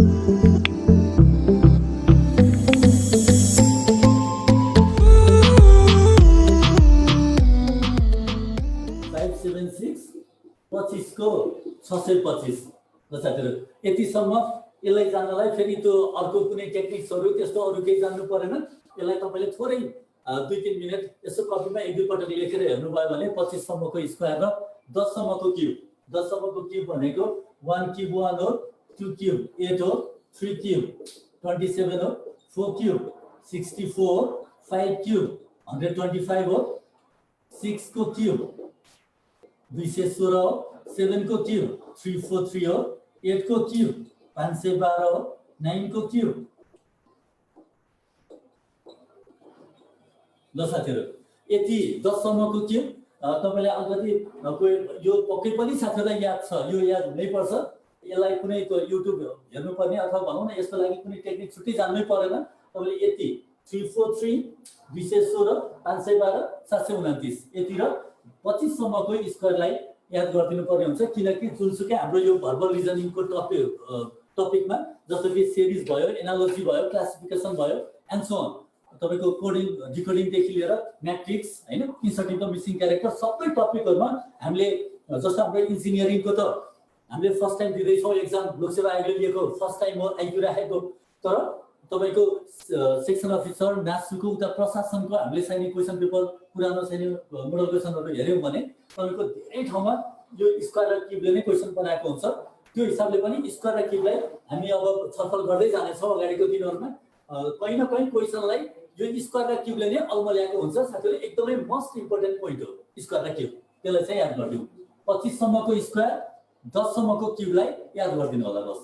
$576 को 625 ल साथीहरु यतिसम्म यसलाई जान्नलाई फेरि त्यो अर्को कुनै टेक्निक्सहरु त्यस्तो अरु केही जान्नु परेन यसलाई तपाईले थोरै 2-3 मिनेट यसो कपीमा एक दुई पटक लेखेर हेर्नु भयो भने 25 सम्मको स्क्वायर र 10 सम्मको क्यूब 10 सम्मको क्यूब भनेको 1 क्यूब 1 हो 2 क्यूब 8 हो 3 क्यूब 27 हो 4 क्यूब 64 5 क्यूब 125 हो 6 को क्यूब 216 हो 7 को क्यूब 343 हो 8 को क्यूब 512 हो 9 को क्यूब ल साथीहरु यति 10 सम्मको क्यूब तपाईले अलिकति यो पक्कै पनि साथीहरुलाई याद छ यो याद हुनै पर्छ यसलाई कुनै युट्युब हेर्नु पर्ने अथवा भनौं न यसको लागि कुनै टेक्निक छुट्टै जान्नै परेन तपाईले यति 343 216 512 729 यति र 25 सम्मको स्क्वायरलाई याद गरिदिनु पर्ने हुन्छ किनकि जुनसुकै हाम्रो यो भर्बल रिजनिङको टपिकमा जस्तो कि सिरिज भयो एनालोजी भयो क्लासिफिकेसन भयो एन्ड सो अन तपाईको कोडिङ डिकोडिङ देखि लिएर म्याट्रिक्स हैन इन्सर्टिङ द मिसिङ क्यारेक्टर सबै टपिकहरुमा हामीले जस्तो हाम्रो इन्जिनियरिङको त हामीले फर्स्ट टाइम दिदै छौं एक्जाम लोकसेवा आयोगले लिएको फर्स्ट टाइम हो आइक्यू राखेको तर तपाईको सेक्सन अफिसर नासुको उता प्रशासनको हामीले चाहिने क्वेशन पेपर पुरानो चाहिने मोडल क्वेशनहरु हेर्यौं भने तपाईको धेरै ठाउँमा यो स्क्वायर र क्यूबले नै क्वेशन बनाएको हुन्छ त्यो हिसाबले पनि स्क्वायर र क्यूबलाई हामी अब छलफल गर्दै जाने छौं अगाडिको दिनहरुमा कहीं न कहीं क्वेशनलाई यो स्क्वायर र क्यूबले नै अल्मल्याएको हुन्छ साथीहरु एकदमै मोस्ट इम्पोर्टेन्ट पोइन्ट हो स्क्वायर र क्यूब त्यसलाई चाहिँ याद गरिदिनु 25 सम्मको स्क्वायर 10 सम्मको क्यूबलाई याद गरिदिनु होला बस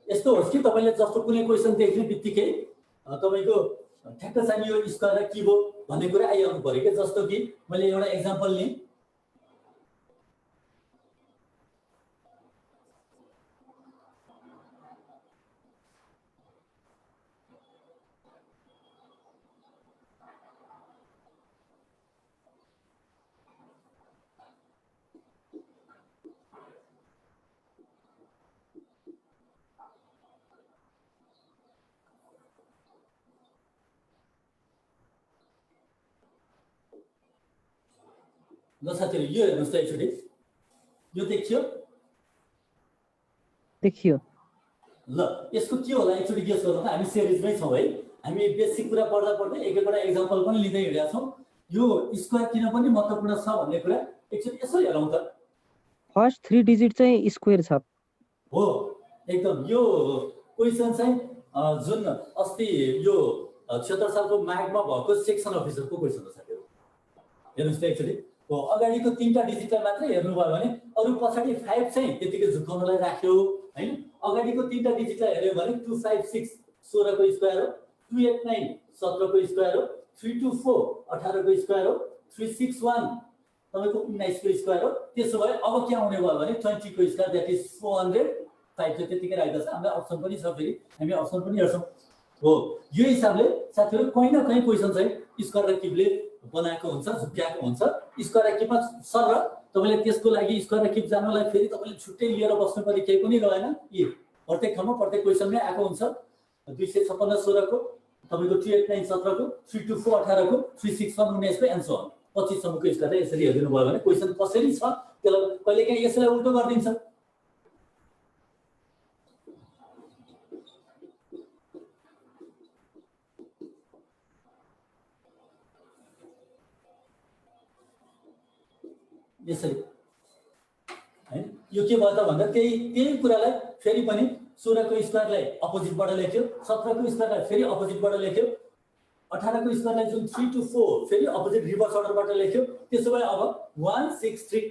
यस्तो होस् कि तपाईले जस्तो कुनै क्वेशन देख्ने बित्तिकै तपाईको ठ्याक्क चाहिँ यो स्क्वायर र क्यूब हो भन्ने कुरा आइहाल्नु पर्यो के जस्तो कि मैले एउटा एक्जाम्पल लिएँ ल साथीहरु यो हेर्नुस् त एकचोटी यो देखियो ल यसको के होला एकचोटी गेस गर्नु त हामी सिरिजमै छौं है हामी बेसिक कुरा पढ्दा पढ्दै एक एकवटा एक्जाम्पल पनि लिँदै हिँडेका छौं यो स्क्वायर किन पनि महत्त्वपूर्ण छ भन्ने कुरा एकचोटी यसो हेरौं त फर्स्ट 3 डिजिट चाहिँ स्क्वायर छ हो एकदम यो क्वेशन चाहिँ जुन अस्ति यो 76 सालको माघमा भएको सेक्सन अफिसरको क्वेशन हो साथीहरु हेर्नुस् त एकचोटी हो अगाडिको 3टा डिजिटलाई मात्र हेर्नु भयो भने अरु पछाडी 5 चाहिँ त्यतिकै झुकाउनलाई राख्यो हैन अगाडिको 3टा डिजिटलाई हेर्यो भने 256 16 को स्क्वायर हो 289 17 को स्क्वायर हो 324 18 को स्क्वायर हो 361 तपाईको 19 को स्क्वायर हो त्यसो भए अब के आउने भयो भने 20 को स्क्वायर दैट इज 400 5 त्यतिकै राख्दा छ हाम्रो अप्सन पनि छ फेरि हामी अप्सन पनि हेर्छौं हो यो हिसाबले साथीहरु कहीं न कहीं क्वेशन चाहिँ स्क्वायर र क्यूबले बनाएको हुन्छ झुक्याएको हुन्छ स्क्वायर र क्यूबमा सर तपाईले त्यसको लागि स्क्वायर र क्यूब जानलाई फेरि तपाईले छुट्टै लिएर बस्नु पर्ने केही पनि रहेन यी प्रत्येक ठाउँमा प्रत्येक क्वेशनमै आएको हुन्छ 256 16 को तपाईको 289 17 को 324 18 को 361 19 को एन्ड सो अन 25 सम्मको स्क्वायर यसरी हेर्दिनु भयो भने क्वेशन कसरी छ त्यसलाई कहिलेकाहीँ यसलाई उल्टो गरिदिन्छ यसरी हैन यो के भयो त भन्दा त्यही कुरालाई फेरि पनि 16 को स्क्वायरलाई अपोजिटबाट लेख्यो 17 को स्क्वायरलाई फेरि अपोजिटबाट लेख्यो 18 को स्क्वायरलाई जुन 3 to 4 फेरि अपोजिट रिभर्स अर्डरबाट लेख्यो त्यसो भए अब 163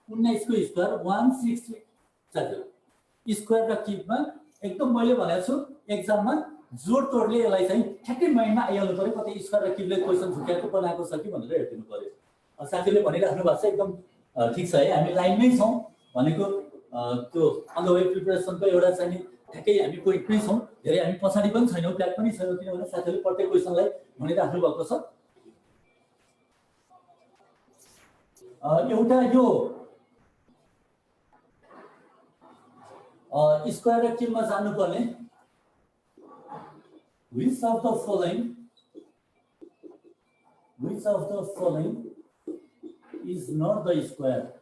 19 को स्क्वायर 163 साथीहरु स्क्वायर र क्यूबमा एकदम मैले भनेको छु एक्जाममा जोड तोडले यसलाई चाहिँ ठ्याक्कै माइन्डमा आइहाल्नु पर्यो कतै स्क्वायर र क्यूबले क्वेशन झुक्याएको बनाएको छ कि भनेर हेर्दिनु पर्यो साथीले भनिराख्नु भएको छ एकदम ठीक छ है हामी लाइनमै छौं भनेको त्यो अन द वे प्रिपरेसनको एउटा चाहिँ ठ्याक्कै हामी पोइन्टमै छौँ, धेरै हामी पछाडि पनि छैनौँ, ब्याक पनि छैनौँ, किनभने साथीहरूले प्रत्येक क्वेसनलाई भनिराख्नु भएको छ। एउटा यो स्क्वायर र किममा जान्नुपर्ने, which of the following is not the square?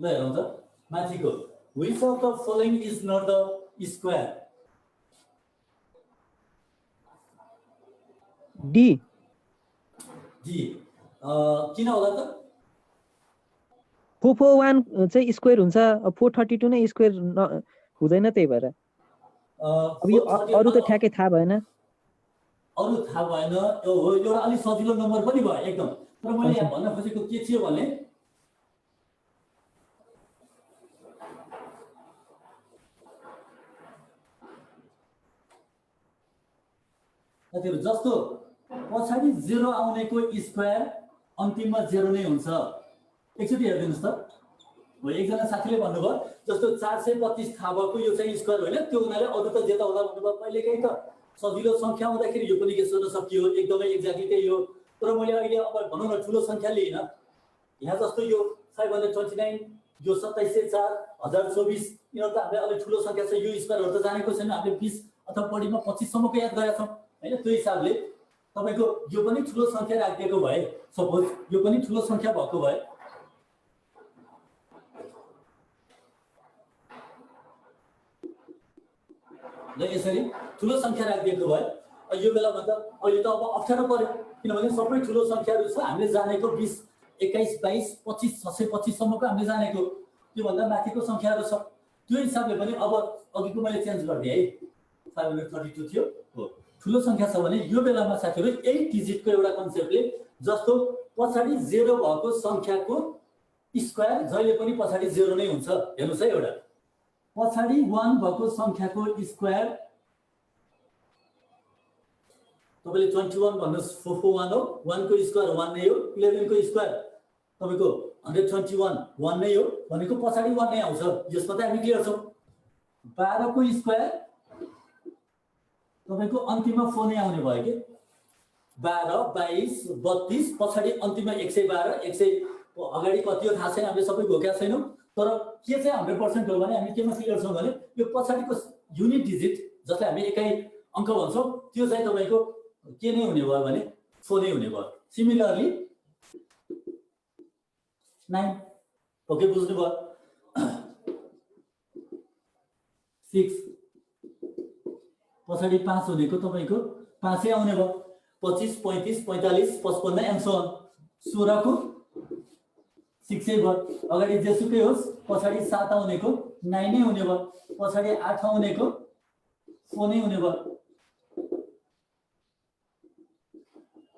ल हेरौँ त माथिको, which of the following is not the square? D किन होला त? 441 चाहिँ स्क्वायर हुन्छ, 432 नै स्क्वायर हुँदैन, त्यही भएर। अब यो अरु त ठ्याक्कै थाहा भएन, अरु थाहा भएन। एउटा अलि सजिलो नम्बर पनि भयो एकदम। तर मैले यहाँ भन्न खोजेको के थियो भने जस्तो पछाडि 0 आउनेको स्क्वायर अन्तिममा 0 नै हुन्छ। एकचोटि हेर्दिनुस् त, हो एकजना साथीले भन्नुभयो जस्तो 425 थाहा भएको यो चाहिँ स्क्वायर होइन, त्यो हुनाले अरु त जे त होला भन्नुभयो। कहिलेकाहीँ त सजिलो संख्या आउँदाखेरि यो पनि गेस गर्न सकियो, एकदमै एक्ज्याक्टली त्यही हो। तर मैले अहिले अब भनौँ न ठुलो संख्या लिइन, यहाँ जस्तो यो 529, यो 2704, 1024, यिनीहरू त हामीलाई अलि ठुलो संख्या छ। यो स्क्वायरहरु त जानेको छैन, हामीले 20 अथवा बढीमा 25 सम्मको याद गरेका छौँ हैन। त्यो हिसाबले तपाईको यो पनि ठुलो संख्या राखिएको भए, सपोज यो पनि ठुलो संख्या भएको भए, ल यसरी ठुलो संख्या राखिएको भए यो बेलामा त अहिले त अब अप्ठ्यारो पर्यो, किनभने सबै ठुलो संख्याहरू छ। हामीले जानेको 20, 21, 22, 25, 625 सम्मको हामीले जानेको, त्यो भन्दा माथिको संख्याहरू छ। त्यो हिसाबले पनि अब अघिको मैले चेन्ज गरिदिएँ है, 532 थियो हो। ठुलो संख्या छ भने यो बेलामा साथीहरु 8 डिजिटको एउटा कन्सेप्टले, जस्तो पछाडि 0 भएको संख्याको स्क्वायर जहिले पनि पछाडि 0 नै हुन्छ। हेर्नुस् है, एउटा पछाडि 1 भएको संख्याको स्क्वायर तपाईले 21 भन्नुस् 441 हो, 1 को स्क्वायर 1 नै हो, 11 को स्क्वायर तपाईको 121 1 नै हो भनेको पछाडि 1 नै आउँछ। यसमा त हामी क्लियर छौं। 12 को स्क्वायर तपाईको अन्तिममा 4 नै आउने भयो के, 12, 22, 32 पछाडि अन्तिममा 112, 100 अगाडि कति हो थाहा छैन, हामीले सबै घोकेका छैनौं। तर के चाहिँ 100% हो भने हामी केमा क्लियर छौं भने यो पछाडिको युनिट डिजिट जसलाई हामी एकाइ अंक भन्छौं, त्यो चाहिँ तपाईको के नै हुने भयो भने 4 नै हुने भयो। सिमिलरली 9 ओके बुझ्नु भयो। 6 पछाडि 5 हुनेको तपाईको 5 नै आउने भयो। 25, 35, 45, 55 एन्ड सो अन। 16 को 6 नै भयो। अगाडि जेसुकै होस् पछाडि 7 आउनेको 9 नै हुने भयो, पछाडि 8 आउनेको 4 नै हुने भयो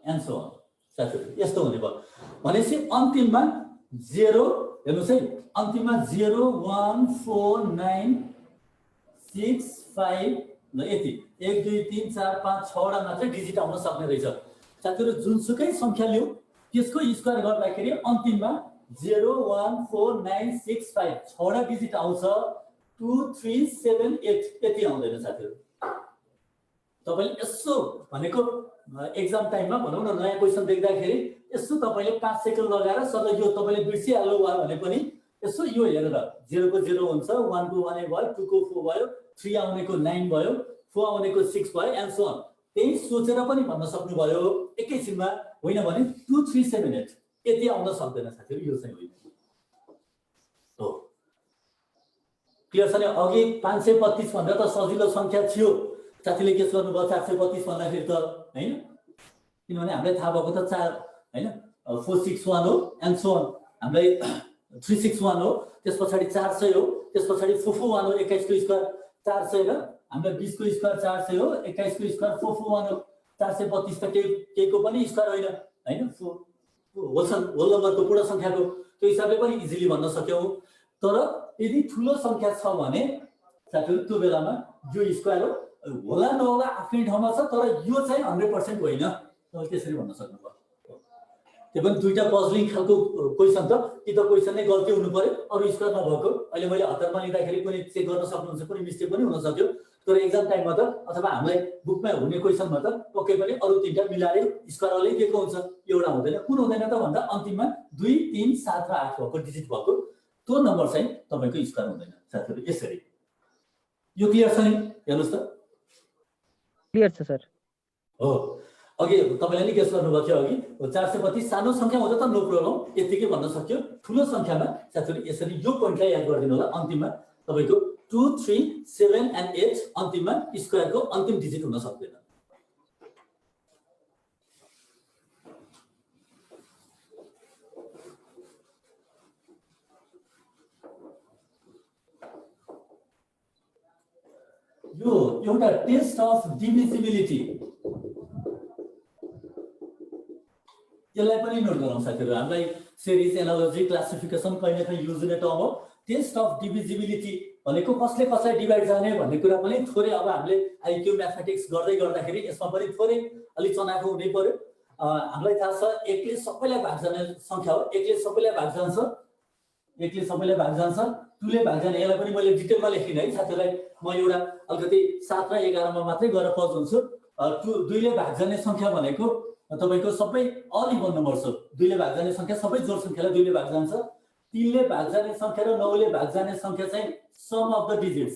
एन्ड सो अन। साथीहरु यस्तो हुने भयो भनेपछि अन्तिममा 0 हेर्नुस् है, अन्तिममा 0 1 4 9 6 5 ल यति 1 2 3 4 5 6 वटा मात्र डिजिट आउन सक्ने रहेछ। साथीहरु जुनसुकै संख्या लिऊ त्यसको स्क्वायर गर्दाखेरि अन्तिममा 0 1 4 9 6 5 6 वटा डिजिट आउँछ। 2 3 7 8 यति आउँदैन साथीहरु। तपाईले यसो भनेको एक्जाम टाइममा भनौं न, नयाँ क्वेशन देख्दाखेरि यसो तपाईले 5 सेकेन्ड लगाएर सधैँ यो तपाईले बिर्सिहाल्नु भयो भने पनि यसो यो हेरेर 0 को 0 हुन्छ, 1 को 1 भयो, 2 को 4 भयो, 3 आउनेको 9 भयो, 4 आउनेको 6 भयो एन्ड सो अन। त्यही सोचेर पनि भन्न सक्नु भयो एकैछिनमा, होइन भने 2 3 7 8 यति आउन सक्दैन साथीहरु। यो चाहिँ होइन हो, क्लियर छ नि? अघि 532 भन्दा त सजिलो संख्या थियो, साथीले के गर्नु भयो 425 भन्दाखेरि त हैन, किनभने हामीलाई थाहा भएको त 4 हैन 461 हो एन्ड सो अन। हामीलाई 361 हो, त्यसपछि 400 हो, त्यसपछि 441 हो, 21 को स्क्वायर 400 र हामीलाई 20 को स्क्वायर 400 हो, 21 को स्क्वायर 441 हो, 432 त केको पनि स्क्वायर होइन हैन, होल नम्बरको पूर्ण संख्याको त्यो हिसाबले पनि इजिली भन्न सक्यौं। तर यदि ठूलो संख्या छ भने साथीहरु त्यो बेलामा यो स्क्वायर हो, होला नहोला आफ्नै ठाउँमा छ, तर यो चाहिँ 100% होइन, तपाईले त्यसरी भन्न सक्नुभयो। त्यो पनि दुईटा पजलिङ खालको क्वेशन त, कि त क्वेशन नै गल्ती हुनु पर्यो, अरु स्क्वायर नभएको। अहिले मैले हतारमा लिँदाखेरि पनि चेक गर्न सक्नुहुन्छ, कुनै मिस्टेक पनि हुन सक्यो, तर एक्जाम टाइममा त अथवा हामीलाई बुकमा हुने क्वेशनमा त पक्कै पनि अरु तीनटा मिलाएर स्क्वायरले दिएको हुन्छ, एउटा हुँदैन। कुन हुँदैन त भन्दा अन्तिममा 2, 3, 7 र 8 भएको डिजिट भएको त्यो नम्बर चाहिँ तपाईको स्क्वायर हुँदैन साथीहरु। यसरी यो क्लियर छ नि? हेर्नुस् त, क्लियर छ सर। हो, अघि तपाईले नि गेस गर्नुभयो थियो अघि 432 सानो संख्या हुँदा त नो प्रब्लम, यतिकै भन्न सक्यो। ठूलो संख्यामा साथीहरु यसरी यो पोइन्टलाई याद गरिदिनु होला। अन्तिममा तपाईको 2, 3, 7 and 8 अन्तिममा स्क्वायरको अन्तिम डिजिट हुन सक्दैन। यो एउटा टेस्ट अफ डिभिजिबिलिटी, यसलाई पनि नोट गरौँ साथीहरु। हामीलाई सिरिज एनालोजी क्लासिफिकेसन कहिले न कहिले युज हुने टर्म हो। टेस्ट अफ डिभिजिबिलिटी भनेको कसले कसलाई डिभाइड गर्ने भन्ने कुरा पनि थोरै अब हामीले आईक्यू म्याथमेटिक्स गर्दै गर्दाखेरि यसमा पनि थोरै अलि चनाखो हुनै पर्यो। हामीलाई थाहा छ 1 ले सबैलाई भाग जाने संख्या हो, 1 ले सबैलाई भाग जान्छ, 1 ले सबैलाई भाग जान्छ, 2 ले भाग जाने। यसलाई पनि मैले डिटेलमा लेखिन है साथीहरुलाई, म एउटा अलिकति 7 र 11 मा मात्रै गएर पज हुन्छु। 2 ले भाग जाने संख्या भनेको तपाईको सबै अल इभन नम्बर्स हो। 2 ले भाग जाने संख्या सबै जोड संख्यालाई 2 ले भाग जान्छ। 3 ले भाग जाने संख्या र 9 ले भाग जाने संख्या चाहिँ sum of the digits,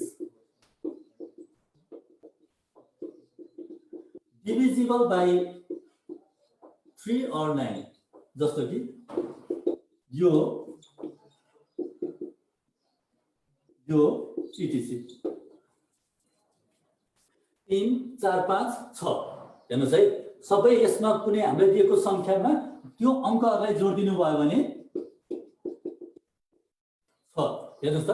divisible by 3 or 9, जस्तो कि यो इटिसी 3, 4, 5, 6 हेर्नुस् है। सबै यसमा कुनै हामीले दिएको संख्यामा त्यो अंकहरुलाई जोड्दिनु भयो भने हेर्नुस् त,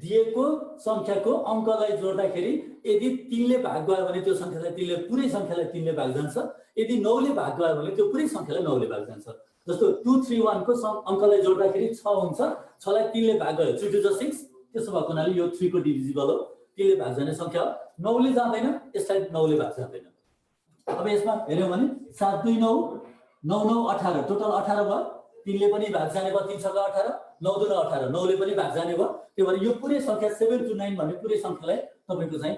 दिएको संख्याको अंकलाई जोड्दाखेरि यदि 3 ले भाग गयो भने त्यो संख्यालाई 3 ले, पुरै संख्यालाई 3 ले भाग जान्छ। यदि 9 ले भाग गयो भने त्यो पुरै संख्यालाई 9 ले भाग जान्छ। जस्तो 2, 3, 1 को अंकलाई जोड्दाखेरि 6 हुन्छ, 6 लाई 3 ले भाग गयो 3 to the 6, त्यसो भएको हुनाले यो 3 को डिभिजिबल हो, 3 ले भाग जाने संख्या हो। 9 ले जाँदैन, यसलाई 9 ले भाग जाँदैन। अब यसमा हेर्यौ भने 7, 2, 9, 9, 9, 18 टोटल 18 भयो। 3 ले पनि भाग जाने भयो, 3, 6, 18, 9, 2, 18, 9 ले पनि भाग जाने भयो। त्यो भएर यो पुरै संख्या 7 to 9 भन्ने पुरै संख्यालाई तपाईको चाहिँ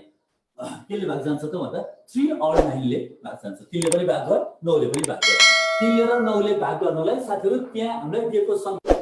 केले भाग जान्छ त भन्दा 3 or 9 ले भाग जान्छ। 3 ले पनि भाग भयो, 9 ले पनि भाग भयो। 3 ले र 9 ले भाग गर्नलाई साथीहरु त्यहाँ हामीलाई दिएको संख्या